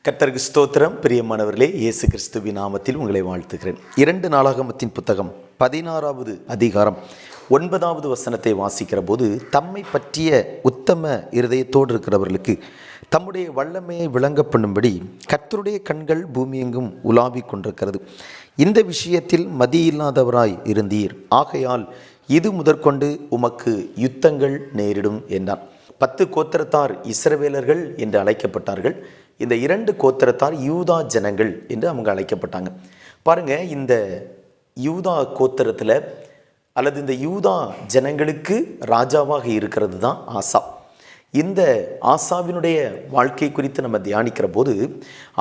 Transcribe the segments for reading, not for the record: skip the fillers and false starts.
கர்த்தருக்கு ஸ்தோத்திரம். பிரியமானவர்களே, இயேசு கிறிஸ்துவின் நாமத்தில் உங்களை வாழ்த்துகிறேன். 2 நாளாகமத்தின் புத்தகம் 16வது அதிகாரம் 9வது வசனத்தை வாசிக்கிற போது, தம்மை பற்றிய உத்தம இருதயத்தோடு இருக்கிறவர்களுக்கு தம்முடைய வல்லமையை விளங்க பண்ணும்படி கர்த்தருடைய கண்கள் பூமியெங்கும் உலாவிக் கொண்டிருக்கிறது. இந்த விஷயத்தில் மதியில்லாதவராய் இருந்தீர், ஆகையால் இது முதற்கொண்டு உமக்கு யுத்தங்கள் நேரிடும் என்றான். 10 கோத்திரத்தார் இஸ்ரவேலர்கள் என்று அழைக்கப்பட்டார்கள். இந்த 2 கோத்திரத்தார் யூதா ஜனங்கள் என்று அவங்க அழைக்கப்பட்டாங்க. பாருங்கள், இந்த யூதா கோத்திரத்தில் அல்லது இந்த யூதா ஜனங்களுக்கு ராஜாவாக இருக்கிறது தான் ஆசா. இந்த ஆசாவினுடைய வாழ்க்கை குறித்து நம்ம தியானிக்கிற போது,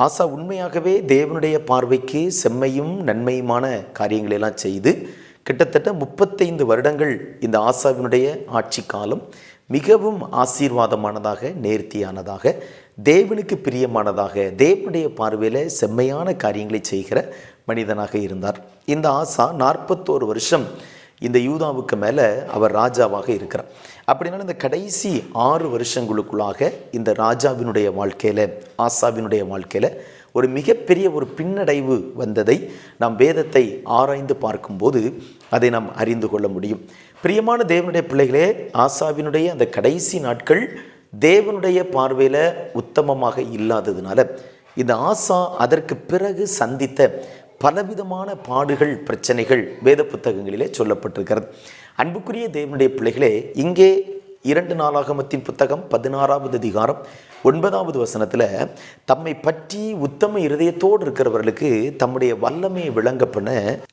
ஆசா உண்மையாகவே தேவனுடைய பார்வைக்கு செம்மையும் நன்மையுமான காரியங்களெல்லாம் செய்து கிட்டத்தட்ட 35 வருடங்கள் இந்த ஆசாவினுடைய ஆட்சி காலம் மிகவும் ஆசீர்வாதமானதாக, நேர்த்தியானதாக, தேவனுக்கு பிரியமானதாக, தேவனுடைய பார்வையில் செம்மையான காரியங்களை செய்கிற மனிதனாக இருந்தார். இந்த ஆசா 41 வருஷம் இந்த யூதாவுக்கு மேலே அவர் ராஜாவாக இருக்கிறார். அப்படின்னாலும் இந்த கடைசி 6 வருஷங்களுக்குள்ளாக இந்த ராஜாவினுடைய வாழ்க்கையில், ஆசாவினுடைய வாழ்க்கையில் ஒரு மிகப்பெரிய ஒரு பின்னடைவு வந்ததை நாம் வேதத்தை ஆராய்ந்து பார்க்கும்போது அதை நாம் அறிந்து கொள்ள முடியும். பிரியமான தேவனுடைய பிள்ளைகளே, ஆசாவினுடைய அந்த கடைசி நாட்கள் தேவனுடைய பார்வையில் உத்தமமாக இல்லாததுனால இந்த ஆசா அதற்கு பிறகு சந்தித்த பலவிதமான பாடுகள், பிரச்சனைகள் வேத புத்தகங்களிலே சொல்லப்பட்டிருக்கிறது. அன்புக்குரிய தேவனுடைய பிள்ளைகளே, இங்கே 2 நாளாகமத்தின் புத்தகம் 16வது அதிகாரம் 9வது வசனத்தில் தம்மை பற்றி உத்தம இருதயத்தோடு இருக்கிறவர்களுக்கு தம்முடைய வல்லமையை விளங்க பண்ண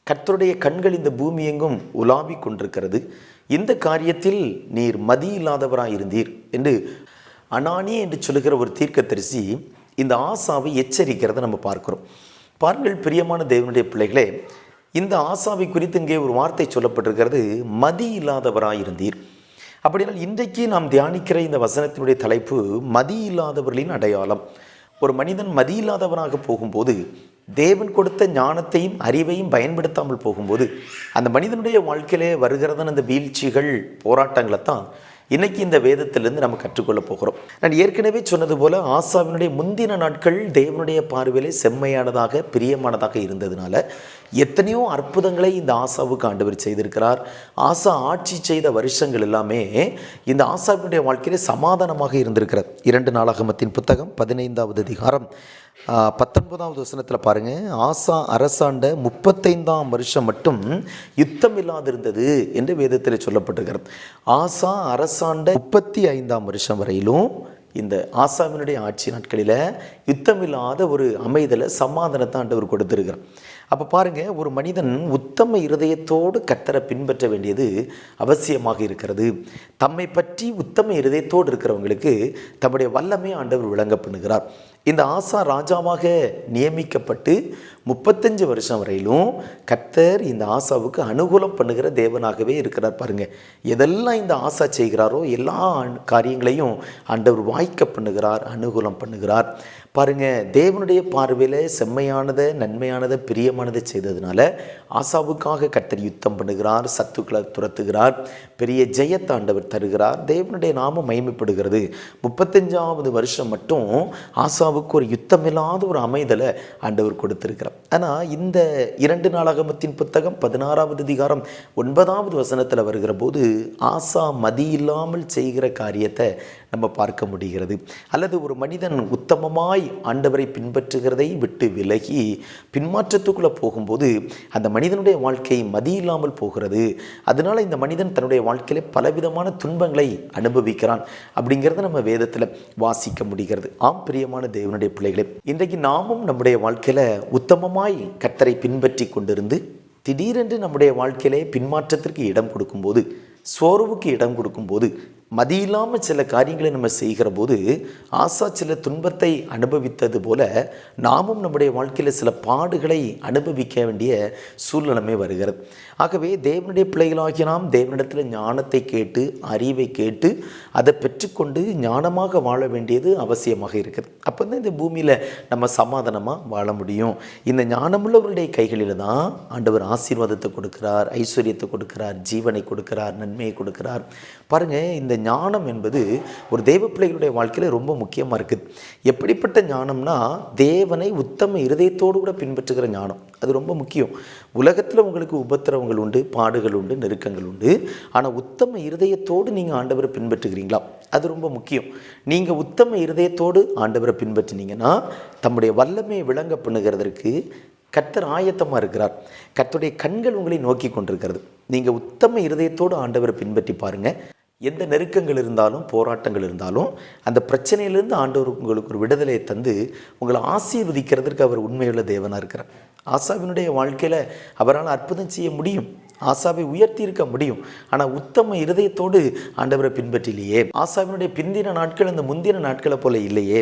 கர்த்தருடைய கண்கள் இந்த பூமி எங்கும் உலாவிக் கொண்டிருக்கிறது. இந்த காரியத்தில் நீர் மதி இல்லாதவராயிருந்தீர் என்று அனானி என்று சொல்லுகிற ஒரு தீர்க்கதரிசி இந்த ஆசாவை எச்சரிக்கிறத நம்ம பார்க்கிறோம். பாருங்கள் பிரியமான தேவனுடைய பிள்ளைகளே, இந்த ஆசாவை குறித்து இங்கே ஒரு வார்த்தை சொல்லப்பட்டிருக்கிறது, மதி இல்லாதவராயிருந்தீர். அப்படினால் இன்றைக்கு நாம் தியானிக்கிற இந்த வசனத்தினுடைய தலைப்பு மதி இல்லாதவர்களின் அடையாளம். ஒரு மனிதன் மதி இல்லாதவனாக போகும்போது, தேவன் கொடுத்த ஞானத்தையும் அறிவையும் பயன்படுத்தாமல் போகும்போது, அந்த மனிதனுடைய வாழ்க்கையிலே வருகிறதான அந்த வீழ்ச்சிகள், போராட்டங்களை தான் இன்றைக்கி இந்த வேதத்திலிருந்து நம்ம கற்றுக்கொள்ள போகிறோம். நான் ஏற்கனவே சொன்னது போல் ஆசாவினுடைய முந்தின நாட்கள் தேவனுடைய பார்வையிலே செம்மையானதாக, பிரியமானதாக இருந்ததுனால எத்தனையோ அற்புதங்களை இந்த ஆசாவுக்கு ஆண்டவர் செய்திருக்கிறார். ஆசா ஆட்சி செய்த வருஷங்கள் எல்லாமே இந்த ஆசாவினுடைய வாழ்க்கையிலே சமாதானமாக இருந்திருக்கிறது. 2 நாளாகமத்தின் புத்தகம் 15வது அதிகாரம் 19வது வசனத்தில் பாருங்கள், ஆசா அரசாண்ட 35ஆம் வருஷம் மட்டும் யுத்தம் இல்லாதிருந்தது என்று வேதத்தில் சொல்லப்பட்டிருக்கிறது. ஆசா அரசாண்ட 35ஆம் வருஷம் வரையிலும் இந்த ஆசாவினுடைய ஆட்சி நாட்களில் யுத்தமில்லாத ஒரு அமைதலை, சமாதானத்தை ஆண்டவர் கொடுத்திருக்கிறார். அப்போ பாருங்கள், ஒரு மனிதன் உத்தம இருதயத்தோடு கர்த்தரை பின்பற்ற வேண்டியது அவசியமாக இருக்கிறது. தம்மை பற்றி உத்தம இருதயத்தோடு இருக்கிறவங்களுக்கு தம்முடைய வல்லமை ஆண்டவர் விளங்க பண்ணுகிறார். இந்த ஆசா ராஜாவாக நியமிக்கப்பட்டு 35 வருஷம் வரையிலும் கர்த்தர் இந்த ஆசாவுக்கு அனுகூலம் பண்ணுகிற தேவனாகவே இருக்கிறார். பாருங்கள், எதெல்லாம் இந்த ஆசா செய்கிறாரோ எல்லா காரியங்களையும் ஆண்டவர் வாய்க்க பண்ணுகிறார், அனுகூலம் பண்ணுகிறார். பாருங்கள், தேவனுடைய பார்வையில் செம்மையானதை, நன்மையானதை, பிரியமானதை செய்ததுனால ஆசாவுக்காக கர்த்தர் யுத்தம் பண்ணுகிறார், சத்துக்களை துரத்துகிறார், பெரிய ஜெயத்தை ஆண்டவர் தருகிறார். தேவனுடைய நாமம் மகிமைப்படுகிறது. 35வது வருஷம் மட்டும் ஆசாவுக்கு ஒரு யுத்தமில்லாத ஒரு அமைதலை ஆண்டவர் கொடுத்திருக்கிறார். ஆனால் இந்த 2 நாளாகமத்தின் புத்தகம் 16வது அதிகாரம் 9வது வசனத்தில் வருகிற போது ஆசா மதி இல்லாமல் செய்கிற காரியத்தை நம்ம பார்க்க முடிகிறது. அல்லது ஒரு மனிதன் உத்தமமாய் ஆண்டவரை பின்பற்றுகிறதை விட்டு விலகி பின்மாற்றத்துக்குள்ளே போகும்போது அந்த மனிதனுடைய வாழ்க்கை மதி இல்லாமல் போகிறது. அதனால் இந்த மனிதன் தன்னுடைய வாழ்க்கையில் பலவிதமான துன்பங்களை அனுபவிக்கிறான் அப்படிங்கிறத நம்ம வேதத்தில் வாசிக்க முடிகிறது. ஆம் பிரியமான தேவனுடைய பிள்ளைகளே, இன்றைக்கு நாமும் நம்முடைய வாழ்க்கையில் உத்தமமாய் கர்த்தரை பின்பற்றி கொண்டிருந்து திடீரென்று நம்முடைய வாழ்க்கையிலே பின்மாற்றத்திற்கு இடம் கொடுக்கும்போது, சோர்வுக்கு இடம் கொடுக்கும்போது, மதியில்லாமல் சில காரியங்களை நம்ம செய்கிற போது ஆசா சில துன்பத்தை அனுபவித்தது போல நாமும் நம்முடைய வாழ்க்கையில் சில பாடுகளை அனுபவிக்க வேண்டிய சூழ்நிலைமை வருகிறது. ஆகவே தேவனுடைய பிள்ளைகளாகிய நாம் தேவனிடத்தில் ஞானத்தை கேட்டு, அறிவை கேட்டு, அதை பெற்றுக்கொண்டு ஞானமாக வாழ வேண்டியது அவசியமாக இருக்குது. அப்போ தான் இந்த பூமியில் நம்ம சமாதானமாக வாழ முடியும். இந்த ஞானமுள்ளவருடைய கைகளில் தான் ஆண்டவர் ஆசீர்வாதத்தை கொடுக்கிறார், ஐஸ்வர்யத்தை கொடுக்கிறார், ஜீவனை கொடுக்கிறார், நன்மையை கொடுக்கிறார். பாருங்கள், இந்த ஞானம் என்பது ஒரு தெய்வ பிள்ளைகளுடைய வாழ்க்கையில் ரொம்ப முக்கியமாக இருக்குது. எப்படிப்பட்ட ஞானம்னா, தேவனை உத்தம இருதயத்தோடு கூட பின்பற்றுகிற ஞானம். அது ரொம்ப முக்கியம். உலகத்தில் உங்களுக்கு உபத்திரவங்கள் உண்டு, பாடுகள் உண்டு, நெருக்கங்கள் உண்டு. ஆனால் உத்தம இருதயத்தோடு நீங்கள் ஆண்டவரை பின்பற்றுகிறீங்களா? அது ரொம்ப முக்கியம். நீங்கள் உத்தம இருதயத்தோடு ஆண்டவரை பின்பற்றினீங்கன்னா தம்முடைய வல்லமையை விளங்க பண்ணுகிறதற்கு கர்த்தர் ஆயத்தமாக இருக்கிறார். கர்த்தருடைய கண்கள் உங்களை நோக்கி கொண்டிருக்கிறது. நீங்கள் உத்தம இருதயத்தோடு ஆண்டவரை பின்பற்றி பாருங்கள். எந்த நெருக்கங்கள் இருந்தாலும், போராட்டங்கள் இருந்தாலும், அந்த பிரச்சனையிலிருந்து ஆண்டவர் உங்களுக்கு ஒரு விடுதலையை தந்து உங்களை ஆசீர்வதிக்கிறதுக்கு அவர் உண்மையுள்ள தேவனாக இருக்கிறார். ஆசாவினுடைய வாழ்க்கையில் அவரால் அற்புதம் செய்ய முடியும். ஆசாவை உயர்த்தி இருக்க முடியும். ஆனால் உத்தம இருதயத்தோடு ஆண்டவரை பின்பற்றிலேயே. ஆசாவினுடைய பிந்தின நாட்கள் அந்த முந்தின நாட்களை போல இல்லையே.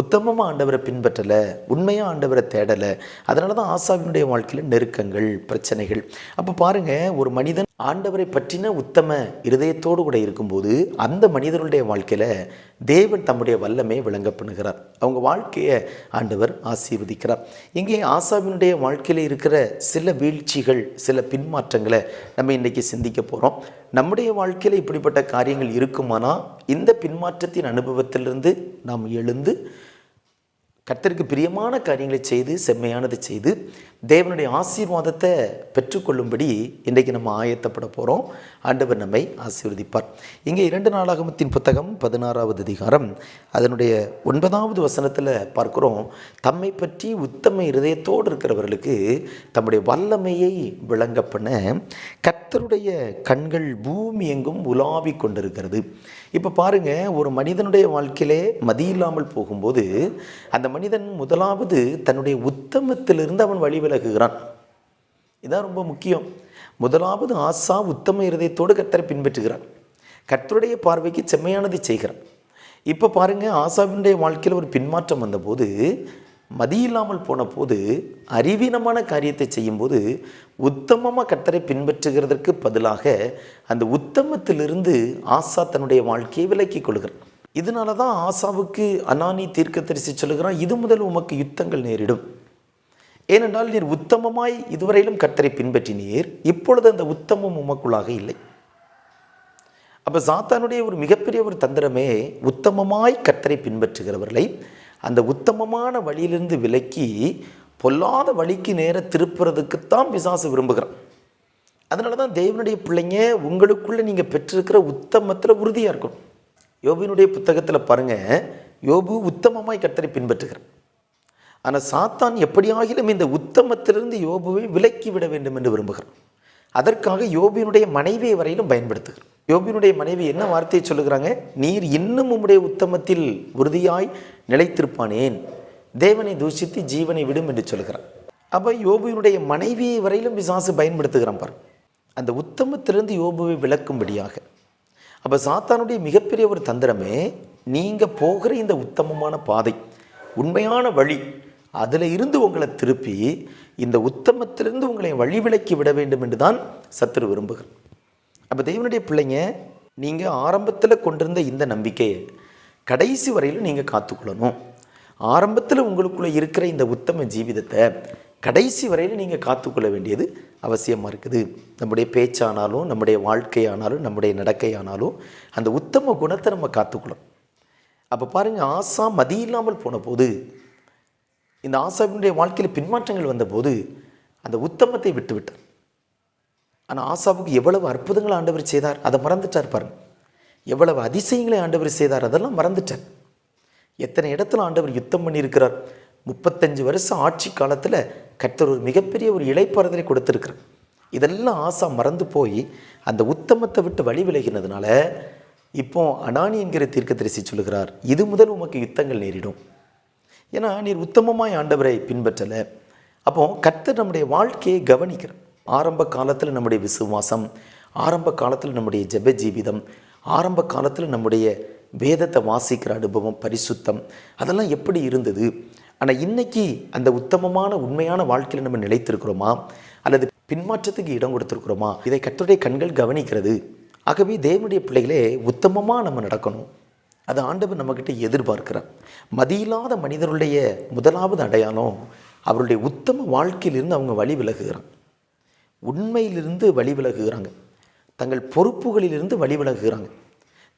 உத்தமமாக ஆண்டவரை பின்பற்றலை, உண்மையாக ஆண்டவரை தேடலை. அதனால தான் ஆசாவினுடைய வாழ்க்கையில் நெருக்கங்கள், பிரச்சனைகள். அப்போ பாருங்கள், ஒரு மனிதன் ஆண்டவரை பற்றின உத்தம இருதயத்தோடு கூட இருக்கும்போது அந்த மனிதனுடைய வாழ்க்கையில் தேவன் தம்முடைய வல்லமையை விளங்க பண்ணுகிறார். அவங்க வாழ்க்கையை ஆண்டவர் ஆசீர்வதிக்கிறார். இங்கே ஆசாவினுடைய வாழ்க்கையில் இருக்கிற சில வீழ்ச்சிகள், சில பின்மாற்றங்களை நம்ம இன்றைக்கி சிந்திக்க போகிறோம். நம்முடைய வாழ்க்கையில் இப்படிப்பட்ட காரியங்கள் இருக்குமானால் இந்த பின்மாற்றத்தின் அனுபவத்திலிருந்து நாம் எழுந்து கர்த்தருக்கு பிரியமான காரியங்களை செய்து, செம்மையானதை செய்து தேவனுடைய ஆசீர்வாதத்தை பெற்றுக்கொள்ளும்படி இன்றைக்கு நம்ம ஆயத்தப்பட போகிறோம். ஆண்டவர் நம்மை ஆசீர்வதிப்பார். இங்கே 2 நாளாகமத்தின் புத்தகம் 16வது அதிகாரம் அதனுடைய 9வது வசனத்தில் பார்க்குறோம். தம்மை பற்றி உத்தம இருதயத்தோடு இருக்கிறவர்களுக்கு தம்முடைய வல்லமையை விளங்க பண்ண கர்த்தருடைய கண்கள் பூமி எங்கும் உலாவி கொண்டிருக்கிறது. இப்போ பாருங்கள், ஒரு மனிதனுடைய வாழ்க்கையிலே மதி இல்லாமல் போகும்போது அந்த மனிதன் முதலாவது தன்னுடைய உத்தமத்திலிருந்து அவன் வழி விலகுகிறான். இதான் ரொம்ப முக்கியம். முதலாவது ஆசா உத்தம இருதயத்தோடு கர்த்தரை பின்பற்றுகிறான். கர்த்தருடைய பார்வைக்கு செம்மையானதை செய்கிறான். இப்போ பாருங்கள், ஆசாவினுடைய வாழ்க்கையில் ஒரு பின்மாற்றம் வந்தபோது, மதி இல்லாமல் போன போது, அறிவீனமான காரியத்தை செய்யும்போது உத்தமமாக கர்த்தரை பின்பற்றுகிறதற்கு பதிலாக அந்த உத்தமத்திலிருந்து ஆசா தன்னுடைய வாழ்க்கையை விலக்கி கொள்கிறான். இதனால தான் ஆசாவுக்கு அனானி தீர்க்கதரிசி சொல்லுகிறான், இது முதல் உமக்கு யுத்தங்கள் நேரிடும். ஏனென்றால் நீர் உத்தமமாய் இதுவரையிலும் கர்த்தரை பின்பற்றினீர், இப்பொழுது அந்த உத்தமம் உமக்குள்ளாக இல்லை. அப்போ சாத்தானுடைய ஒரு மிகப்பெரிய ஒரு தந்திரமே உத்தமமாய் கர்த்தரை பின்பற்றுகிறவர்களை அந்த உத்தமமான வழியிலிருந்து விலக்கி பொல்லாத வழிக்கு நேர திருப்புறதுக்குத்தான் பிசாசு விரும்புகிறான். அதனால தான் தேவனுடைய பிள்ளைங்க, உங்களுக்குள்ளே நீங்கள் பெற்றிருக்கிற உத்தமத்தில் உறுதியாக இருக்கணும். யோபுவினுடைய புத்தகத்தில் பாருங்கள், யோபு உத்தமமாய் கர்த்தரை பின்பற்றுகிறார். ஆனால் சாத்தான் எப்படியாகிலும் இந்த உத்தமத்திலிருந்து யோபுவை விலக்கி விட வேண்டும் என்று விரும்புகிறான். அதற்காக யோபுவினுடைய மனைவியை வரையிலும் பயன்படுத்துகிறார். யோபுவினுடைய மனைவி என்ன வார்த்தையை சொல்லுகிறாங்க? நீர் இன்னும் உம்முடைய உத்தமத்தில் உறுதியாய் நிலைத்திருப்பானேன், தேவனை தூஷித்து ஜீவனை விடும் என்று சொல்கிறார். அப்போ யோபுவினுடைய மனைவியை வரையிலும் பிசாசு பயன்படுத்துகிறான் பாரு, அந்த உத்தமத்திலிருந்து யோபுவை விளக்கும்படியாக. அப்போ சாத்தானுடைய மிகப்பெரிய ஒரு தந்திரமே, நீங்கள் போகிற இந்த உத்தமமான பாதை, உண்மையான வழி, அதில் இருந்து உங்களை திருப்பி இந்த உத்தமத்திலிருந்து உங்களை வழி விலக்கி விட வேண்டும் என்று தான் சத்துரு விரும்புகிறார். அப்போ தேவனுடைய பிள்ளைங்க, நீங்கள் ஆரம்பத்தில் கொண்டிருந்த இந்த நம்பிக்கையை கடைசி வரையிலும் நீங்கள் காத்துக்கொள்ளணும். ஆரம்பத்தில் உங்களுக்குள்ளே இருக்கிற இந்த உத்தம ஜீவிதத்தை கடைசி வரையில் நீங்கள் காத்துக்கொள்ள வேண்டியது அவசியமாக இருக்குது. நம்முடைய பேச்சானாலும், நம்முடைய வாழ்க்கையானாலும், நம்முடைய நடக்கையானாலும் அந்த உத்தம குணத்தை நம்ம காத்துக்கொள்ளணும். அப்போ பாருங்கள், ஆசா மதி இல்லாமல் போன போது, இந்த ஆசாவினுடைய வாழ்க்கையில் பின்மாற்றங்கள் வந்தபோது அந்த உத்தமத்தை விட்டு விட்டார். ஆனால் ஆசாவுக்கு எவ்வளவு அற்புதங்களை ஆண்டவர் செய்தார் அதை மறந்துட்டார் பாருங்க. எவ்வளவு அதிசயங்களை ஆண்டவர் செய்தார் அதெல்லாம் மறந்துட்டார். எத்தனை இடத்துல ஆண்டவர் யுத்தம் பண்ணியிருக்கிறார். 35 வருஷம் ஆட்சி காலத்தில் கர்த்தர் ஒரு மிகப்பெரிய ஒரு இளைப்பாறுதலை கொடுத்துருக்கிறார். இதெல்லாம் ஆசா மறந்து போய் அந்த உத்தமத்தை விட்டு வழி விலகினதுனால இப்போ அனானி என்கிற தீர்க்கதரிசி சொல்லுகிறார், இது முதல் உமக்கு யுத்தங்கள் நேரிடும். ஏன்னா நீர் உத்தமமாய் ஆண்டவரை பின்பற்றலை. அப்போ கர்த்தர் நம்முடைய வாழ்க்கையை கவனிக்கிறார். ஆரம்ப காலத்தில் நம்முடைய விசுவாசம், ஆரம்ப காலத்தில் நம்முடைய ஜெப ஜீவிதம், ஆரம்ப காலத்தில் நம்முடைய வேதத்தை வாசிக்கிற அனுபவம், பரிசுத்தம், அதெல்லாம் எப்படி இருந்தது? ஆனால் இன்றைக்கி அந்த உத்தமமான உண்மையான வாழ்க்கையில் நம்ம நிலைத்திருக்கிறோமா அல்லது பின்மாற்றத்துக்கு இடம் கொடுத்துருக்குறோமா? இதை கர்த்தருடைய கண்கள் கவனிக்கிறது. ஆகவே தேவனுடைய பிள்ளைகளே, உத்தமமாக நம்ம நடக்கணும். அது ஆண்டவர் நம்மக்கிட்ட எதிர்பார்க்கிறார். மதியில்லாத மனிதருடைய முதலாவது அடையாளம் அவருடைய உத்தம வாழ்க்கையிலிருந்து அவங்க வழி விலகுகிறாங்க, உண்மையிலிருந்து வழி விலகுகிறாங்க, தங்கள் பொறுப்புகளிலிருந்து வழி விலகுகிறாங்க,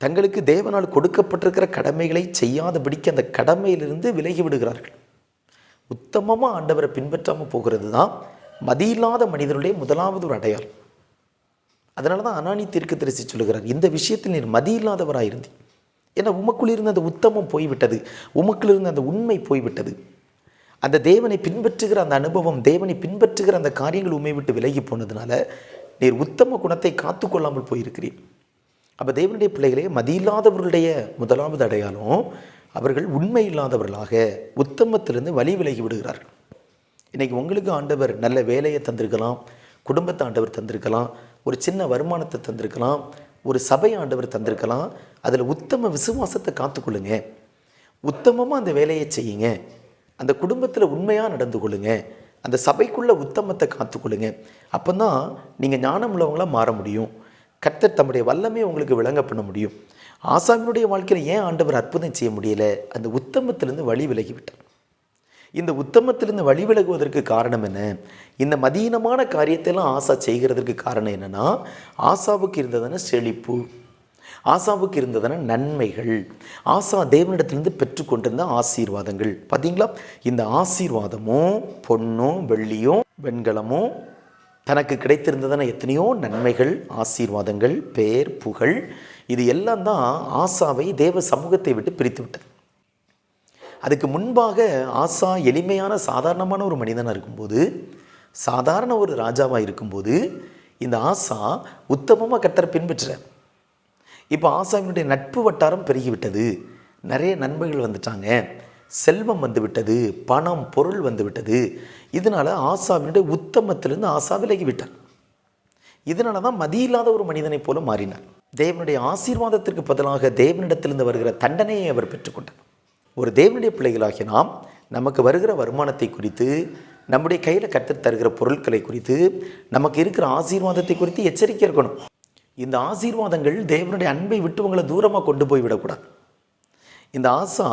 தங்களுக்கு தேவனால் கொடுக்கப்பட்டிருக்கிற கடமைகளை செய்யாதபடிக்கு அந்த கடமையிலிருந்து விலகி விடுகிறார்கள். உத்தமமாக ஆண்டவரை பின்பற்றாமல் போகிறது தான் மதியில்லாத மனிதனுடைய முதலாவது ஒரு அடையாளம். அதனால தான் அனானி தீர்க்கதரிசி சொல்லுகிறார், இந்த விஷயத்தில் நீர் மதியில்லாதவராயிருந்தீர். ஏன்னா உமக்குள் இருந்த அந்த உத்தமம் போய்விட்டது, உமக்குள் இருந்த அந்த உண்மை போய்விட்டது. அந்த தேவனை பின்பற்றுகிற அந்த அனுபவம், தேவனை பின்பற்றுகிற அந்த காரியங்கள் உண்மை விட்டு விலகி போனதுனால நீர் உத்தம குணத்தை காத்து கொள்ளாமல் போயிருக்கிறீர். அப்போ தேவனுடைய பிள்ளைகளே, மதியில்லாதவர்களுடைய முதலாவது அடையாளம் அவர்கள் உண்மை இல்லாதவர்களாக உத்தமத்திலிருந்து வழி விலகி விடுகிறார்கள். இன்றைக்கி உங்களுக்கு ஆண்டவர் நல்ல வேலையை தந்திருக்கலாம், குடும்பத்தை ஆண்டவர் தந்திருக்கலாம், ஒரு சின்ன வருமானத்தை தந்திருக்கலாம், ஒரு சபை ஆண்டவர் தந்திருக்கலாம். அதில் உத்தம விசுவாசத்தை காத்துக்கொள்ளுங்க, உத்தமமாக அந்த வேலையை செய்யுங்க, அந்த குடும்பத்தில் உண்மையாக நடந்து கொள்ளுங்க, அந்த சபைக்குள்ளே உத்தமத்தை காத்துக்கொள்ளுங்க. அப்போ தான் நீங்கள் ஞானம் உள்ளவங்களாக மாற முடியும். கர்த்தர் தம்முடைய வல்லமையை உங்களுக்கு விளங்க பண்ண முடியும். ஆசாமினுடைய வாழ்க்கையில் ஏன் ஆண்டவர் அற்புதம் செய்ய முடியலை? அந்த உத்தமத்திலிருந்து வழி விலகிவிட்டார். இந்த உத்தமத்திலிருந்து வழி விலகுவதற்கு காரணம் என்ன? இந்த மதீனமான காரியத்தையெல்லாம் ஆசா செய்கிறதுக்கு காரணம் என்னென்னா, ஆசாவுக்கு இருந்ததான செழிப்பு, ஆசாவுக்கு இருந்ததான நன்மைகள், ஆசா தேவனிடத்திலிருந்து பெற்றுக்கொண்டிருந்த ஆசீர்வாதங்கள். பார்த்தீங்களா, இந்த ஆசீர்வாதமும் பொன்னும் வெள்ளியும் வெண்கலமும் தனக்கு கிடைத்திருந்ததான எத்தனையோ நன்மைகள், ஆசீர்வாதங்கள், பேர், புகழ், இது எல்லாம் தான் ஆசாவை தேவ சமூகத்தை விட்டு பிரித்து விட்டது. அதுக்கு முன்பாக ஆசா எளிமையான சாதாரணமான ஒரு மனிதனாக இருக்கும்போது, சாதாரண ஒரு ராஜாவாக இருக்கும்போது இந்த ஆசா உத்தமமாக கர்த்தரை பின்பற்றுறார். இப்போ ஆசாவினுடைய நட்பு வட்டாரம் பெருகிவிட்டது, நிறைய நண்பர்கள் வந்துட்டாங்க, செல்வம் வந்து விட்டது, பணம் பொருள் வந்து விட்டது. இதனால் ஆசாவினுடைய உத்தமத்திலிருந்து ஆசா விலகிவிட்டார். இதனால தான் மதியில்லாத ஒரு மனிதனைப் போல மாறினார். தேவனுடைய ஆசீர்வாதத்திற்கு பதிலாக தேவனிடத்திலிருந்து வருகிற தண்டனையை அவர் பெற்றுக்கொண்டார். ஒரு தேவனுடைய பிள்ளைகளாகிய நாம் நமக்கு வருகிற வருமானத்தை குறித்து, நம்முடைய கையில் கர்த்தர் தருகிற பொருட்களை குறித்து, நமக்கு இருக்கிற ஆசீர்வாதத்தை குறித்து எச்சரிக்கை இருக்கணும். இந்த ஆசீர்வாதங்கள் தேவனுடைய அன்பை விட்டு உங்களை தூரமாக கொண்டு போய் விடக்கூடாது. இந்த ஆசா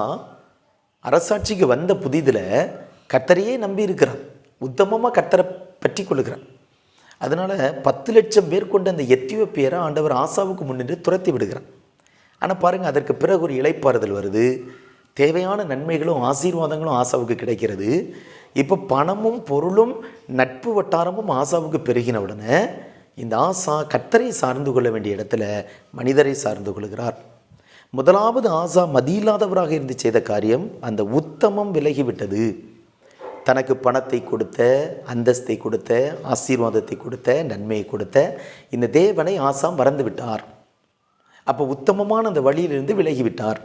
அரசாட்சிக்கு வந்த புதிதில் கர்த்தரையே நம்பி இருக்கிறார், உத்தமமாக கர்த்தரை பற்றி கொள்ளுகிறார். அதனால் 10 லட்சம் பேர் கொண்ட அந்த எத்தியோப்பியரை ஆண்டவர் ஆசாவுக்கு முன்னின்று துரத்தி விடுகிறார். ஆனால் பாருங்கள், அதற்கு பிறகு ஒரு இளைப்பாறுதல் வருது, தேவையான நன்மைகளும் ஆசீர்வாதங்களும் ஆசாவுக்கு கிடைக்கிறது. இப்போ பணமும் பொருளும் நட்பு வட்டாரமும் ஆசாவுக்கு பெருகின உடனே இந்த ஆசா கர்த்தரை சார்ந்து கொள்ள வேண்டிய இடத்துல மனிதரை சார்ந்து கொள்கிறார். முதலாவது ஆசா மதியில்லாதவராக இருந்து செய்த காரியம், அந்த உத்தமம் விலகிவிட்டது. தனக்கு பணத்தை கொடுத்த, அந்தஸ்தை கொடுத்த, ஆசீர்வாதத்தை கொடுத்த, நன்மையை கொடுத்த இந்த தேவனை ஆசா மறந்து விட்டார். அப்போ உத்தமமான அந்த வழியிலிருந்து விலகிவிட்டார்.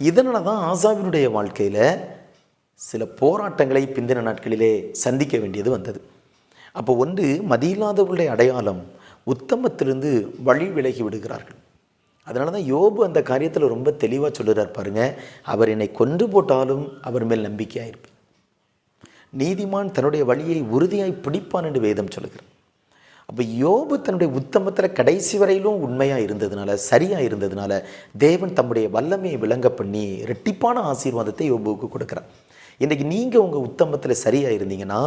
இதனால தான் ஆசாவினுடைய வாழ்க்கையில் சில போராட்டங்களை பிந்தின நாட்களிலே சந்திக்க வேண்டியது வந்தது. அப்போ ஒன்று, மதியில்லாதவர்களுடைய அடையாளம் உத்தமத்திலிருந்து வழி விலகி விடுகிறார்கள். அதனால தான் யோபு அந்த காரியத்தில் ரொம்ப தெளிவாக சொல்லுறார் பாருங்கள், அவர் என்னை கொன்று போட்டாலும் அவர் மேல் நம்பிக்கையாக இருப்பார், நீதிமான் தன்னுடைய வழியை உறுதியாய் பிடிப்பான் என்று வேதம் சொல்லுகிறார். அப்போ யோபு தன்னுடைய உத்தமத்தில் கடைசி வரையிலும் உண்மையாக இருந்ததுனால, சரியாக இருந்ததுனால தேவன் தம்முடைய வல்லமையை விளங்க பண்ணி ரெட்டிப்பான ஆசீர்வாதத்தை யோபுவுக்கு கொடுக்குறார். இன்றைக்கி நீங்கள் உங்கள் உத்தமத்தில் சரியாக இருந்தீங்கன்னா,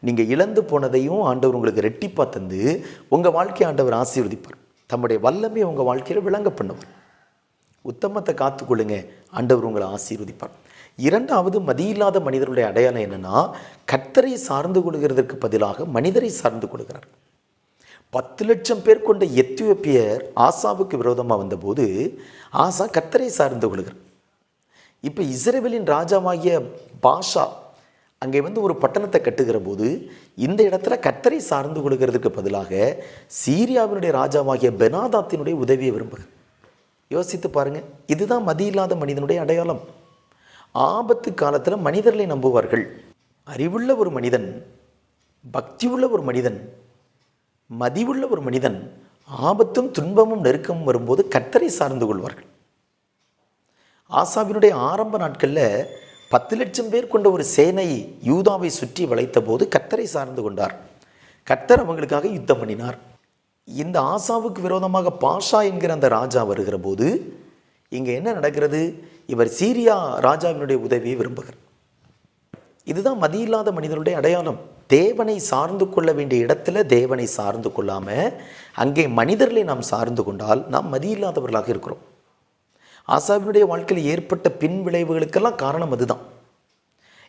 நீங்கள் இழந்து போனதையும் ஆண்டவர் உங்களுக்கு ரெட்டிப்பாக தந்து உங்கள் வாழ்க்கையை ஆண்டவர் ஆசீர்வதிப்பார், தம்முடைய வல்லமையை உங்கள் வாழ்க்கையில் விளங்க பண்ணுவார். உத்தமத்தை காத்துக்கொள்ளுங்க, ஆண்டவர் உங்களை ஆசீர்வதிப்பார். இரண்டாவது, மதியில்லாத மனிதர்களுடைய அடையாளம் என்னென்னா, கர்த்தரை சார்ந்து கொள்கிறதற்கு பதிலாக மனிதரை சார்ந்து கொள்கிறார். 10 லட்சம் பேர் கொண்ட எத்தியோப்பியர் ஆசாவுக்கு விரோதமாக வந்தபோது ஆசா கர்த்தரை சார்ந்து கொள்கிறார். இப்போ இஸ்ரவேலின் ராஜாவாகிய பாஷா அங்கே வந்து ஒரு பட்டணத்தை கட்டுகிற போது இந்த இடத்துல கர்த்தரை சார்ந்து கொள்கிறதுக்கு பதிலாக சீரியாவினுடைய ராஜாவாகிய பெனாதாத்தினுடைய உதவியை விரும்புகிறார். யோசித்து பாருங்கள், இதுதான் மதியில்லாத மனிதனுடைய அடையாளம். ஆபத்து காலத்தில் மனிதர்களை நம்புவார்கள். அறிவுள்ள ஒரு மனிதன், பக்தியுள்ள ஒரு மனிதன், மதிவுள்ள ஒரு மனிதன் ஆபத்தும் துன்பமும் நெருக்கமும் வரும்போது கர்த்தரை சார்ந்து கொள்வார்கள். ஆசாவினுடைய ஆரம்ப நாட்களில் 10 லட்சம் பேர் கொண்ட ஒரு சேனை யூதாவை சுற்றி வளைத்த போது கர்த்தரை சார்ந்து கொண்டார். கர்த்தர் அவங்களுக்காக யுத்தம் பண்ணினார். இந்த ஆசாவுக்கு விரோதமாக பாஷா என்கிற அந்த ராஜா வருகிற போது இங்கே என்ன நடக்கிறது? இவர் சீரியா ராஜாவினுடைய உதவியை விரும்புகிறார். இதுதான் மதியில்லாத மனிதனுடைய அடையாளம். தேவனை சார்ந்து கொள்ள வேண்டிய இடத்துல தேவனை சார்ந்து கொள்ளாமல் அங்கே மனிதர்களை நாம் சார்ந்து கொண்டால் நாம் மதியில்லாதவர்களாக இருக்கிறோம். ஆசாவினுடைய வாழ்க்கையில் ஏற்பட்ட பின் விளைவுகளுக்கெல்லாம் காரணம் அதுதான்.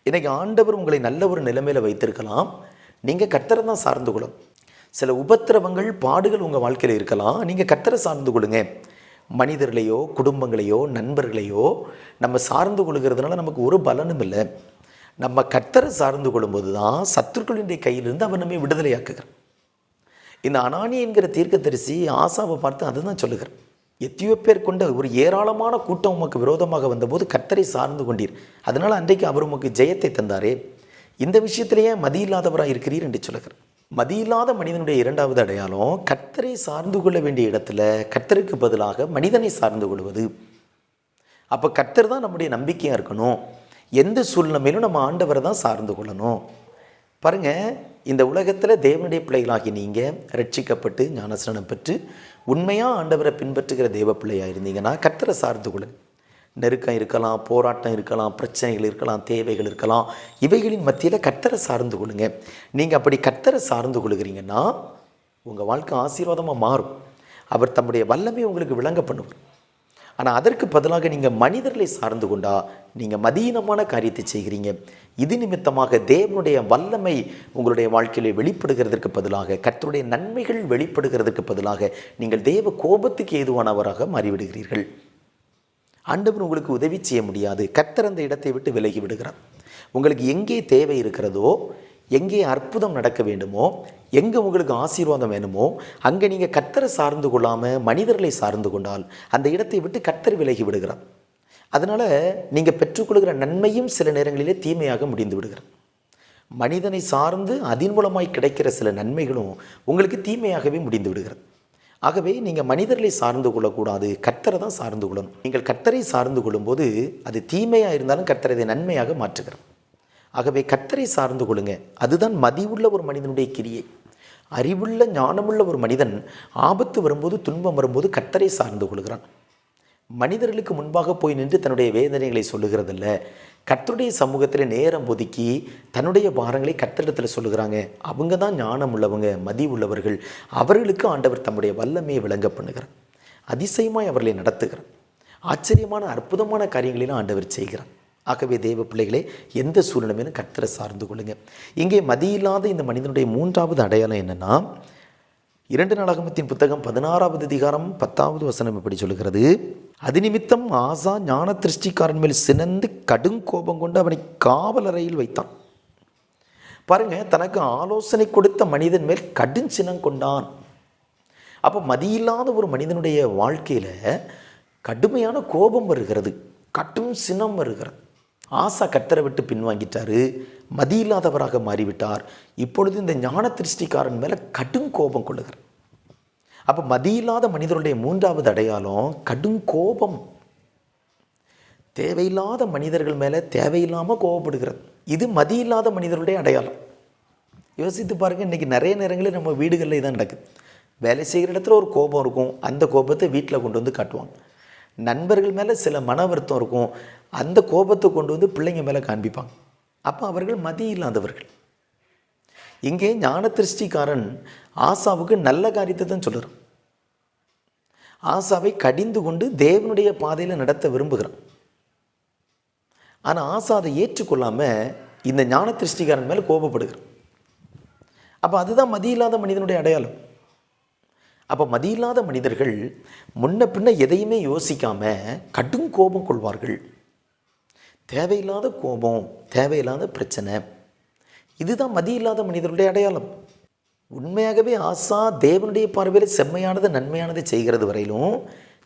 இன்றைக்கி ஆண்டவர் உங்களை நல்ல ஒரு நிலைமையில் வைத்திருக்கலாம், நீங்கள் கர்த்தரை தான் சார்ந்து கொள்ளும். சில உபத்திரவங்கள் பாடுகள் உங்கள் வாழ்க்கையில் இருக்கலாம், நீங்கள் கர்த்தரை சார்ந்து கொள்ளுங்க. மனிதர்களையோ குடும்பங்களையோ நண்பர்களையோ நம்ம சார்ந்து கொள்கிறதுனால நமக்கு ஒரு பலனும் இல்லை. நம்ம கர்த்தரை சார்ந்து கொள்ளும்போது தான் சத்துருக்களினுடைய கையிலிருந்து அவர் நம்மை விடுதலையாக்குகிறார். இந்த அனானி என்கிற தீர்க்கதரிசி ஆசாவை பார்த்து அதுதான் சொல்லுகிறார். எத்தனையோ பேர் கொண்ட ஒரு ஏராளமான கூட்டம் உமக்கு விரோதமாக வந்தபோது கர்த்தரை சார்ந்து கொண்டீர், அதனால் அன்றைக்கு அவர் உமக்கு ஜெயத்தை தந்தாரே, இந்த விஷயத்திலேயே மதியில்லாதவராக இருக்கிறீர் என்று சொல்லுகிறார். மதியில்லாத மனிதனுடைய இரண்டாவது அடையாளம், கர்த்தரை சார்ந்து கொள்ள வேண்டிய இடத்துல கர்த்தருக்கு பதிலாக மனிதனை சார்ந்து கொள்வது. அப்போ கர்த்தர் தான் நம்முடைய நம்பிக்கையாக இருக்கணும், எந்த சூழ்நிலையிலும் நம்ம ஆண்டவரை தான் சார்ந்து கொள்ளணும். பாருங்கள், இந்த உலகத்தில் தேவனுடைய பிள்ளைகளாகி நீங்கள் ரட்சிக்கப்பட்டு ஞானஸ்நானம் பெற்று உண்மையாக ஆண்டவரை பின்பற்றுகிற தேவ பிள்ளையாக இருந்தீங்கன்னா கர்த்தரை சார்ந்து கொள்ளுங்க. நெருக்கம் இருக்கலாம், போராட்டம் இருக்கலாம், பிரச்சனைகள் இருக்கலாம், தேவைகள் இருக்கலாம், இவைகளின் மத்தியில் கர்த்தரை சார்ந்து கொள்ளுங்க. நீங்கள் அப்படி கர்த்தரை சார்ந்து கொள்ளுகிறீங்கன்னா உங்கள் வாழ்க்கை ஆசீர்வாதமாக மாறும். அவர் தம்முடைய வல்லமை உங்களுக்கு விளங்க பண்ணுவார். ஆனால் அதற்கு பதிலாக நீங்கள் மனிதர்களை சார்ந்து கொண்டா நீங்கள் மதீனமான காரியத்தை செய்கிறீங்க. இது நிமித்தமாக தேவனுடைய வல்லமை உங்களுடைய வாழ்க்கையிலே வெளிப்படுகிறதுக்கு பதிலாக, கர்த்தருடைய நன்மைகள் வெளிப்படுகிறதுக்கு பதிலாக நீங்கள் தேவ கோபத்துக்கு ஏதுவானவராக மாறிவிடுகிறீர்கள். ஆண்டவர் உங்களுக்கு உதவி செய்ய முடியாது. கர்த்தர் அந்த இடத்தை விட்டு விலகி விடுகிறார். உங்களுக்கு எங்கே தேவை இருக்கிறதோ, எங்கே அற்புதம் நடக்க வேண்டுமோ, எங்கே உங்களுக்கு ஆசீர்வாதம் வேணுமோ, அங்கே நீங்கள் கர்த்தரை சார்ந்து கொள்ளாமல் மனிதர்களை சார்ந்து கொண்டால் அந்த இடத்தை விட்டு கர்த்தர் விலகி விடுகிறார். அதனால் நீங்கள் பெற்றுக்கொள்கிற நன்மையும் சில நேரங்களிலே தீமையாக முடிந்து விடுகிறார். மனிதனை சார்ந்து அதன் மூலமாய் கிடைக்கிற சில நன்மைகளும் உங்களுக்கு தீமையாகவே முடிந்து விடுகிறது. ஆகவே நீங்கள் மனிதர்களை சார்ந்து கொள்ளக்கூடாது, கர்த்தரை தான் சார்ந்து கொள்ளணும். நீங்கள் கர்த்தரை சார்ந்து கொள்ளும்போது அது தீமையாக இருந்தாலும் கர்த்தரை அதை நன்மையாக மாற்றுகிறார். ஆகவே கர்த்தரை சார்ந்து கொள்ளுங்க. அதுதான் மதிவுள்ள ஒரு மனிதனுடைய கிரியை. அறிவுள்ள ஞானமுள்ள ஒரு மனிதன் ஆபத்து வரும்போது, துன்பம் வரும்போது கர்த்தரை சார்ந்து கொள்கிறான். மனிதர்களுக்கு முன்பாக போய் நின்று தன்னுடைய வேதனைகளை சொல்லுகிறதில்ல, கர்த்தருடைய சமூகத்தில் நேரம் ஒதுக்கி தன்னுடைய பாரங்களை கர்த்தரிடத்தில் சொல்லுகிறாங்க. அவங்க தான் ஞானம் உள்ளவங்க, மதி உள்ளவர்கள். அவர்களுக்கு ஆண்டவர் தம்முடைய வல்லமையை விளங்க பண்ணுகிறார். அதிசயமாய் அவர்களை நடத்துகிறார். ஆச்சரியமான அற்புதமான காரியங்களிலும் ஆண்டவர் செய்கிறார். ஆகவே தேவ பிள்ளைகளே, எந்த சூழ்நிலையிலும் கர்த்தரை சார்ந்து கொள்ளுங்க. இங்கே மதியில்லாத இந்த மனிதனுடைய மூன்றாவது அடையாளம் என்னென்னா, 2 நாளாகமத்தின் புத்தகம் 16வது அதிகாரம் 10வது வசனம் இப்படி சொல்லுகிறது. அது நிமித்தம் ஆசா ஞான திருஷ்டிக்காரன் மேல் சினந்து கடும் கோபம் கொண்டு அவனை காவல் அறையில் வைத்தான். பாருங்க, தனக்கு ஆலோசனை கொடுத்த மனிதன் மேல் கடும் சினம் கொண்டான். அப்போ மதியில்லாத ஒரு மனிதனுடைய வாழ்க்கையில் கடுமையான கோபம் வருகிறது, கடும் சினம் வருகிறது. ஆசா கர்த்தரை விட்டு பின்வாங்கிட்டாரு, மதியில்லாதவராக மாறிவிட்டார். இப்பொழுது இந்த ஞான திருஷ்டிக்காரன் மேலே கடும் கோபம் கொள்ளுகிறார். அப்போ மதியில்லாத மனிதனுடைய மூன்றாவது அடையாளம் கடும் கோபம். தேவையில்லாத மனிதர்கள் மேலே தேவையில்லாமல் கோபப்படுகிறது. இது மதியில்லாத மனிதர்களுடைய அடையாளம். யோசித்து பாருங்கள், இன்றைக்கி நிறைய நேரங்களில் நம்ம வீடுகளில் இதான் நடக்குது. வேலை செய்கிற இடத்துல ஒரு கோபம் இருக்கும், அந்த கோபத்தை வீட்டில் கொண்டு வந்து காட்டுவாங்க. நண்பர்கள் மேலே சில மன வருத்தம் இருக்கும், அந்த கோபத்தை கொண்டு வந்து பிள்ளைங்க மேலே காண்பிப்பாங்க. அப்போ அவர்கள் மதி இல்லாதவர்கள். இங்கே ஞான திருஷ்டிக்காரன் ஆசாவுக்கு நல்ல காரியத்தை தான் சொல்லுறான். ஆசாவை கடிந்து கொண்டு தேவனுடைய பாதையில் நடத்த விரும்புகிறான். ஆனால் ஆசா அதை ஏற்றுக்கொள்ளாமல் இந்த ஞான திருஷ்டிக்காரன் மேலே கோபப்படுகிறான். அப்போ அதுதான் மதியில்லாத மனிதனுடைய அடையாளம். அப்போ மதியில்லாத மனிதர்கள் முன்ன பின்ன எதையுமே யோசிக்காமல் கடும் கோபம் கொள்வார்கள். தேவையில்லாத கோபம், தேவையில்லாத பிரச்சனை, இதுதான் மதியில்லாத மனிதர்களுடைய அடையாளம். உண்மையாகவே ஆசா தேவனுடைய பார்வையில் செம்மையானது நன்மையானதை செய்கிறது வரையிலும்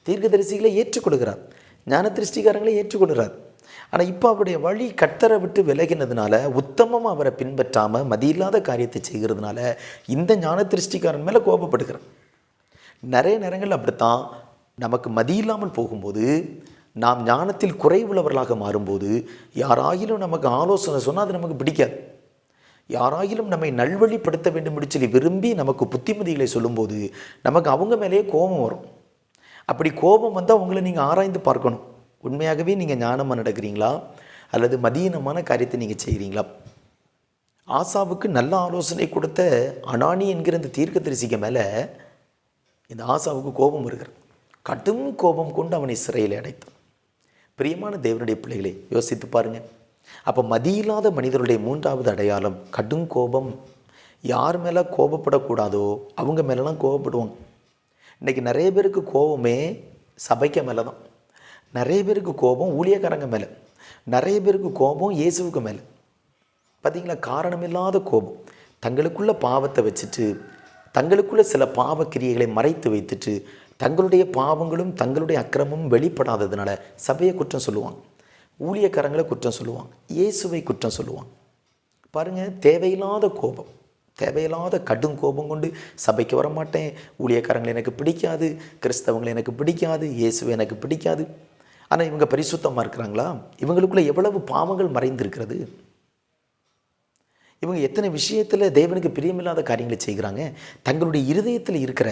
தீர்க்கதரிசிகளை ஏற்றுக்கொள்கிறார், ஞான திருஷ்டிகாரங்களை ஏற்றுக்கொள்கிறார். ஆனால் இப்போ அவருடைய வழி கர்த்தரை விட்டு விலகினதுனால, உத்தமமாக அவரை பின்பற்றாமல் மதியில்லாத காரியத்தை செய்கிறதுனால இந்த ஞான திருஷ்டிகாரன் மேலே கோபப்படுகிறார். நிறைய நேரங்கள் அப்படித்தான். நமக்கு மதியில்லாமல் போகும்போது, நாம் ஞானத்தில் குறைவுள்ளவர்களாக மாறும்போது, யாராயிலும் நமக்கு ஆலோசனை சொன்னால் அது நமக்கு பிடிக்காது. யாராயிலும் நம்மை நல்வழிப்படுத்த வேண்டும் என்று சொல்லி விரும்பி நமக்கு புத்திமதிகளை சொல்லும்போது நமக்கு அவங்க மேலேயே கோபம் வரும். அப்படி கோபம் வந்தால் உங்களை நீங்கள் ஆராய்ந்து பார்க்கணும். உண்மையாகவே நீங்கள் ஞானமாக நடக்கிறீங்களா அல்லது மதியீனமான காரியத்தை நீங்கள் செய்கிறீங்களா? ஆசாவுக்கு நல்ல ஆலோசனை கொடுத்த அனானி என்கிற இந்த தீர்க்கதரிசிக்கு மேலே இந்த ஆசாவுக்கு கோபம் வருகிறது. கடும் கோபம் கொண்டு அவனை சிறையில் அடைத்தான். பிரியமான தேவனுடைய பிள்ளைகளை யோசித்து பாருங்கள். அப்போ மதியில்லாத மனிதருடைய மூன்றாவது அடையாளம் கடும் கோபம். யார் மேலே கோபப்படக்கூடாதோ அவங்க மேலெலாம் கோபப்படுவாங்க. இன்றைக்கி நிறைய பேருக்கு கோபமே சபைக்கு மேலே தான், நிறைய பேருக்கு கோபம் ஊழியக்காரங்க மேலே, நிறைய பேருக்கு கோபம் இயேசுவுக்கு மேலே. பார்த்திங்களா, காரணமில்லாத கோபம். தங்களுக்குள்ள பாவத்தை வச்சுட்டு, தங்களுக்குள்ள சில பாவக்கிரியைகளை மறைத்து வைத்துட்டு, தங்களுடைய பாவங்களும் தங்களுடைய அக்கிரமும் வெளிப்படாததுனால சபையை குற்றம் சொல்லுவாங்க, ஊழியக்காரங்களை குற்றம் சொல்லுவாங்க, இயேசுவை குற்றம் சொல்லுவாங்க. பாருங்கள், தேவையில்லாத கோபம், தேவையில்லாத கடும் கோபம் கொண்டு சபைக்கு வரமாட்டேன், ஊழியக்காரங்களை எனக்கு பிடிக்காது, கிறிஸ்தவங்களை எனக்கு பிடிக்காது, இயேசுவை எனக்கு பிடிக்காது. ஆனால் இவங்க பரிசுத்தமாக இருக்கிறாங்களா? இவங்களுக்குள்ள எவ்வளவு பாவங்கள் மறைந்திருக்கிறது. இவங்க எத்தனை விஷயத்தில் தேவனுக்கு பிரியமில்லாத காரியங்களை செய்கிறாங்க. தங்களுடைய இருதயத்தில் இருக்கிற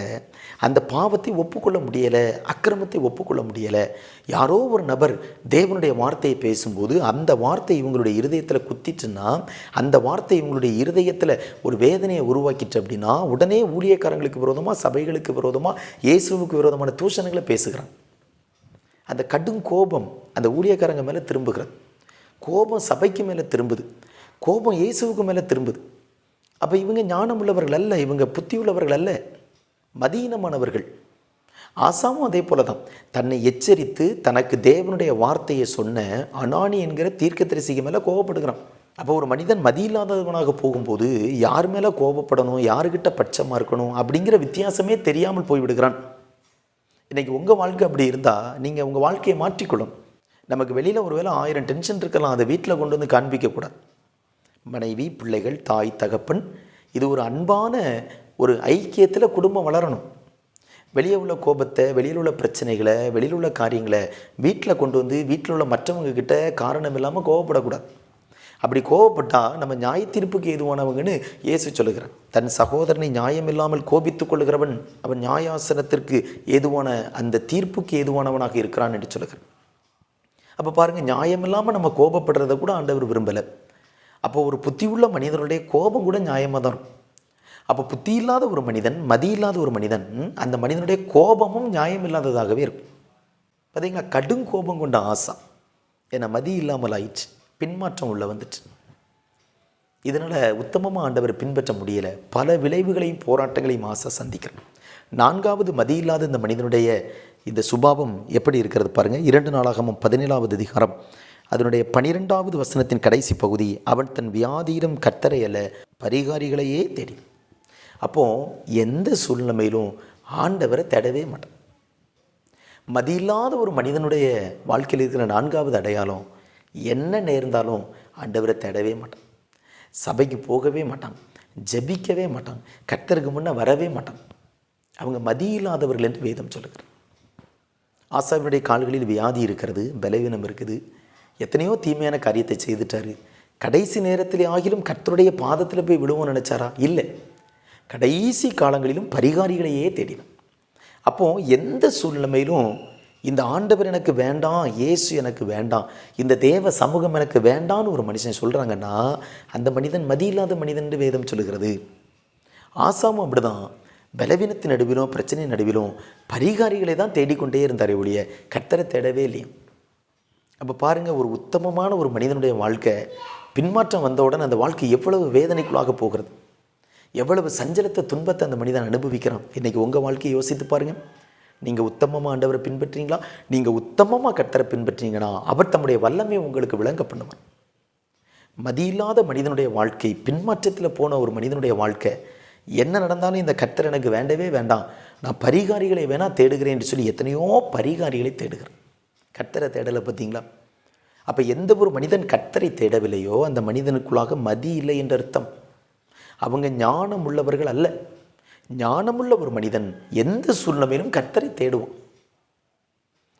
அந்த பாவத்தை ஒப்புக்கொள்ள முடியலை, அக்கிரமத்தை ஒப்புக்கொள்ள முடியலை. யாரோ ஒரு நபர் தேவனுடைய வார்த்தையை பேசும்போது அந்த வார்த்தை இவங்களுடைய இருதயத்தில் குத்திட்டுன்னா, அந்த வார்த்தை இவங்களுடைய இருதயத்தில் ஒரு வேதனையை உருவாக்கிட்டு அப்படின்னா, உடனே ஊழியக்காரங்களுக்கு விரோதமாக, சபைகளுக்கு விரோதமாக, இயேசுவுக்கு விரோதமான தூஷணங்களை பேசுகிறாங்க. அந்த கடும் கோபம் அந்த ஊழியக்காரங்க மேலே திரும்புகிறது, கோபம் சபைக்கு மேலே திரும்புது, கோபம் இயேசுவுக்கு மேலே திரும்புது. அப்போ இவங்க ஞானம் உள்ளவர்கள் அல்ல, இவங்க புத்தி உள்ளவர்கள் அல்ல, மதீனமானவர்கள். ஆசாமும் அதே போல தான் தன்னை எச்சரித்து தனக்கு தேவனுடைய வார்த்தையை சொன்ன அனானி என்கிற தீர்க்கதரிசிக்கு மேலே கோபப்படுகிறான். அப்போ ஒரு மனிதன் மதி இல்லாதவனாக போகும்போது யார் மேலே கோபப்படணும், யாருக்கிட்ட பட்சமாக இருக்கணும் அப்படிங்கிற வித்தியாசமே தெரியாமல் போய்விடுகிறான். இன்றைக்கி உங்கள் வாழ்க்கை அப்படி இருந்தால் நீங்கள் உங்கள் வாழ்க்கையை மாற்றிக்கொள்ளணும். நமக்கு வெளியில் ஒரு வேளை 1000 டென்ஷன் இருக்கலாம், அதை வீட்டில் கொண்டு வந்து காண்பிக்கக்கூடாது. மனைவி, பிள்ளைகள், தாய், தகப்பன், இது ஒரு அன்பான ஒரு ஐக்கியத்தில் குடும்பம் வளரணும். வெளியே உள்ள கோபத்தை, வெளியில் உள்ள பிரச்சனைகளை, வெளியில் உள்ள காரியங்களை வீட்டில் கொண்டு வந்து வீட்டில் உள்ள மற்றவங்க கிட்ட காரணம் இல்லாமல் கோபப்படக்கூடாது. அப்படி கோபப்பட்டால் நம்ம நியாய தீர்ப்புக்கு ஏதுவானவங்கன்னு இயேசு சொல்லுகிறார். தன் சகோதரனை நியாயம் இல்லாமல் கோபித்து கொள்ளுகிறவன் அவன் நியாயாசனத்திற்கு ஏதுவான அந்த தீர்ப்புக்கு ஏதுவானவனாக இருக்கிறான் என்று சொல்லுகிறார். அப்போ பாருங்கள், நியாயம் இல்லாமல் நம்ம கோபப்படுறதை கூட ஆண்டவர் விரும்பலை. அப்போ ஒரு புத்தி உள்ள மனிதனுடைய கோபம் கூட நியாயமாக தான் இருக்கும். அப்போ புத்தி இல்லாத ஒரு மனிதன், மதி இல்லாத ஒரு மனிதன், அந்த மனிதனுடைய கோபமும் நியாயம் இல்லாததாகவே இருக்கும். பார்த்தீங்களா, கடும் கோபம் கொண்ட ஆசா ஏன்னா மதி இல்லாமல் ஆயிடுச்சு, பின்மாற்றம் உள்ள வந்துட்டு. இதனால் உத்தமமாக ஆண்டவர் பின்பற்ற முடியலை, பல விளைவுகளையும் போராட்டங்களையும் ஆசை சந்திக்கிறேன். 4வது மதி இல்லாத இந்த மனிதனுடைய இந்த சுபாவம் எப்படி இருக்கிறது பாருங்கள். 2 நாளாகமம் 17வது அதிகாரம் அதனுடைய 12வது வசனத்தின் கடைசி பகுதி, அவன் தன் வியாதியிலும் கர்த்தரை அல்ல பரிகாரிகளையே தேடி. அப்போது எந்த சூழ்நிலையிலும் ஆண்டவரை தேடவே மாட்டான். மதியில்லாத ஒரு மனிதனுடைய வாழ்க்கையில் இருக்கிற 4வது அடையாளம், என்ன நேர்ந்தாலும் ஆண்டவரை தேடவே மாட்டான், சபைக்கு போகவே மாட்டான், ஜெபிக்கவே மாட்டான், கர்த்தருக்கு முன்னே வரவே மாட்டான். அவங்க மதியில்லாதவர்கள் என்று வேதம் சொல்லுகிறார். ஆசாவினுடைய கால்களில் வியாதி இருக்கிறது, பலவீனம் இருக்குது, எத்தனையோ தீமையான காரியத்தை செய்துட்டாரு. கடைசி நேரத்தில் ஆகிலும் கர்த்தருடைய பாதத்தில் போய் விடுவோன்னு நினச்சாரா? இல்லை, கடைசி காலங்களிலும் பரிகாரிகளையே தேடினான். அப்போது எந்த சூழ்நிலையிலும் இந்த ஆண்டவர் எனக்கு வேண்டாம், இயேசு எனக்கு வேண்டாம், இந்த தேவ சமூகம் எனக்கு வேண்டான்னு ஒரு மனுஷன் சொல்கிறாங்கன்னா அந்த மனிதன் மதி இல்லாத மனிதன் என்று வேதம் சொல்லுகிறது. ஆசாமும் அப்படிதான், பலவீனத்தின் நடுவிலும் பிரச்சனை நடுவிலும் பரிகாரிகளை தான் தேடிக்கொண்டே இருந்தாரே ஒழிய கர்த்தரை தேடவே இல்லையா. அப்போ பாருங்கள், ஒரு உத்தமமான ஒரு மனிதனுடைய வாழ்க்கை பின்மாற்றம் வந்தவுடன் அந்த வாழ்க்கை எவ்வளவு வேதனைக்குள்ளாக போகிறது, எவ்வளவு சஞ்சலத்தை, துன்பத்தை அந்த மனிதன் அனுபவிக்கிறான். இன்றைக்கி உங்கள் வாழ்க்கையை யோசித்து பாருங்கள். நீங்கள் உத்தமமாக ஆண்டவரை பின்பற்றீங்களா? நீங்கள் உத்தமமாக கர்த்தரை பின்பற்றீங்கன்னா அவர் தம்முடைய வல்லமையை உங்களுக்கு விளங்க பண்ணுவான். மதியில்லாத மனிதனுடைய வாழ்க்கை, பின்மாற்றத்தில் போன ஒரு மனிதனுடைய வாழ்க்கை, என்ன நடந்தாலும் இந்த கர்த்தர் எனக்கு வேண்டவே வேண்டாம், நான் பரிகாரிகளை வேணால் தேடுகிறேன் என்று சொல்லி எத்தனையோ பரிகாரிகளை தேடுகிறேன், கர்த்தரை தேடலை. பார்த்தீங்களா? அப்போ எந்த ஒரு மனிதன் கர்த்தரை தேடவில்லையோ அந்த மனிதனுக்குள்ளாக மதி இல்லை என்ற அர்த்தம். அவங்க ஞானம் உள்ளவர்கள் அல்ல. ஞானமுள்ள ஒரு மனிதன் எந்த சூழ்நிலையிலும் கர்த்தரை தேடுவான்.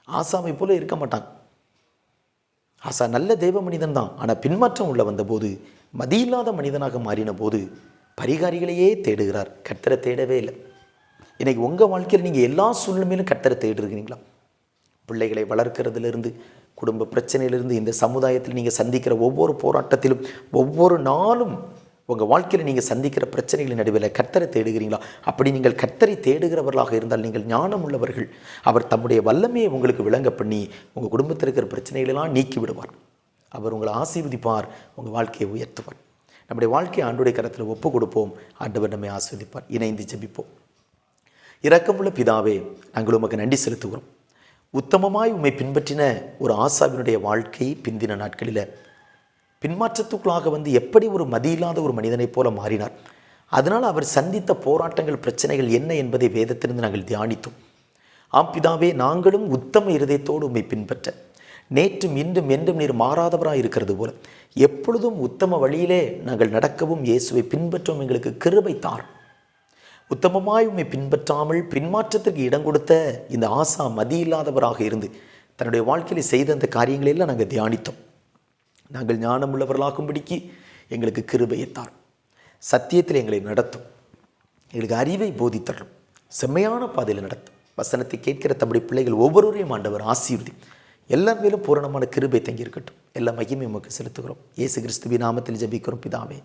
ஆசாமை போல இருக்க மாட்டான். ஆசா நல்ல தெய்வ மனிதன் தான், ஆனால் பின்மாற்றம் உள்ள வந்தபோது, மதியில்லாத மனிதனாக மாறின போது பரிகாரிகளையே தேடுகிறார், கர்த்தரை தேடவே இல்லை. இன்றைக்கி உங்கள் வாழ்க்கையில் நீங்கள் எல்லா சூழ்நிலையிலும் கர்த்தரை தேடுறீங்களா? பிள்ளைகளை வளர்க்கிறதுலேருந்து, குடும்ப பிரச்சனையிலிருந்து, இந்த சமுதாயத்தில் நீங்கள் சந்திக்கிற ஒவ்வொரு போராட்டத்திலும், ஒவ்வொரு நாளும் உங்கள் வாழ்க்கையில் நீங்கள் சந்திக்கிற பிரச்சனைகளின் நடுவில் கர்த்தரை தேடுகிறீங்களா? அப்படி நீங்கள் கர்த்தரை தேடுகிறவர்களாக இருந்தால் நீங்கள் ஞானம் உள்ளவர்கள். அவர் தம்முடைய வல்லமையை உங்களுக்கு விளங்க பண்ணி உங்கள் குடும்பத்தில் இருக்கிற பிரச்சனைகளெல்லாம் நீக்கி விடுவார். அவர் உங்களை ஆசீர்வதிப்பார், உங்கள் வாழ்க்கையை உயர்த்துவார். நம்முடைய வாழ்க்கையை ஆண்டவருடைய கரத்தில் ஒப்பு கொடுப்போம். ஆண்டவர் நம்மை ஆசீர்வதிப்பார். இணைந்து ஜெபிப்போம். இரக்கமுள்ள பிதாவே, நாங்கள் உமக்கு நன்றி செலுத்துகிறோம். உத்தமமாய் உம்மை பின்பற்றின ஒரு ஆசாவினுடைய வாழ்க்கை பிந்தின நாட்களில் பின்மாற்றத்துக்குள்ளாக வந்து எப்படி ஒரு மதியில்லாத ஒரு மனிதனைப் போல மாறினார். அதனால் அவர் சந்தித்த போராட்டங்கள், பிரச்சனைகள் என்ன என்பதை வேதத்திலிருந்து நாங்கள் தியானித்தோம். ஆம் பிதாவே, நாங்களும் உத்தம இருதயத்தோடு உம்மை பின்பற்ற நேற்றும் இன்றும் என்றும் நீர் மாறாதவராக இருக்கிறது போல எப்பொழுதும் உத்தம வழியிலே நாங்கள் நடக்கவும் இயேசுவை பின்பற்றவும் எங்களுக்கு கிருபை தார். உத்தமமாய் உம்மை பின்பற்றாமல் பின்மாற்றத்திற்கு இடம் கொடுத்த இந்த ஆசா மதியில்லாதவராக இருந்து தன்னுடைய வாழ்க்கையில் செய்த அந்த காரியங்களெல்லாம் நாங்கள் தியானித்தோம். நாங்கள் ஞானம் உள்ளவர்களாகும்படிக்கு எங்களுக்கு கிருபையை தாரும். சத்தியத்தில் எங்களை நடத்தும். எங்களுக்கு அறிவை போதித்தரும். செம்மையான பாதையில் நடத்தும். வசனத்தை கேட்கிற தம்முடைய பிள்ளைகள் ஒவ்வொருவரையும் ஆண்டவர் ஆசீர்வதி. எல்லா மேலும் பூரணமான கிருபை தங்கி இருக்கட்டும். எல்லா மகிமையும் உமக்கு செலுத்துகிறோம். இயேசு கிறிஸ்துவின் நாமத்தில் ஜெபிக்கிறோம் பிதாவே.